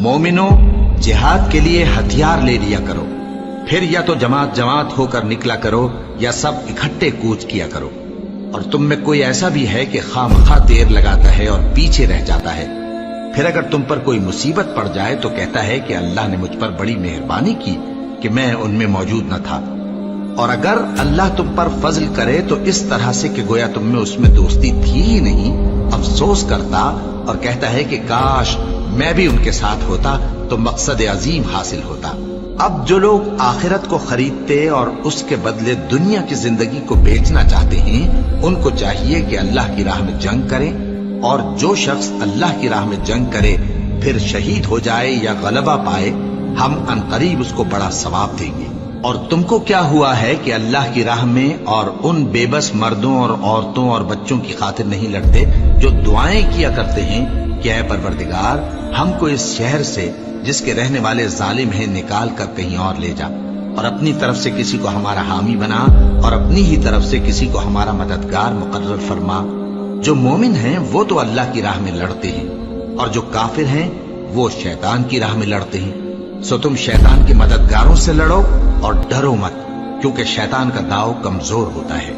मोमिनो, जिहाद के लिए हथियार ले लिया करो, फिर या तो जमात जमात होकर निकला करो या सब इकट्ठे कूच किया करो। और तुम में कोई ऐसा भी है कि खामखा देर लगाता है और पीछे रह जाता है, फिर अगर तुम पर कोई मुसीबत पड़ जाए तो कहता है कि अल्लाह ने मुझ पर बड़ी मेहरबानी की कि मैं उनमें मौजूद न था। और अगर अल्लाह तुम पर फजल करे तो इस तरह से कि गोया तुम में उसमें दोस्ती थी ही नहीं, अफसोस करता और कहता है कि काश मैं भी उनके साथ होता तो मकसद अजीम हासिल होता। अब जो लोग आखिरत को खरीदते और उसके बदले दुनिया की जिंदगी को बेचना चाहते हैं, उनको चाहिए कि अल्लाह की राह में जंग करें, और जो शख्स अल्लाह की राह में जंग करे फिर शहीद हो जाए या गलबा पाए, हम अनकरीब उसको बड़ा सवाब देंगे। और तुमको क्या हुआ है कि अल्लाह की राह में और उन बेबस मर्दों और औरतों और बच्चों की खातिर नहीं लड़ते जो दुआएं किया करते हैं कि ऐ परवरदिगार, हमको इस शहर से जिसके रहने वाले जालिम हैं निकाल कर कहीं और ले जा, और अपनी तरफ से किसी को हमारा हामी बना और अपनी ही तरफ से किसी को हमारा मददगार मुकर्रर फरमा। जो मोमिन हैं वो तो अल्लाह की राह में लड़ते हैं, और जो काफिर हैं वो शैतान की राह में लड़ते हैं। सो तुम शैतान के मददगारों से लड़ो और डरो मत, क्योंकि शैतान का दाव कमजोर होता है।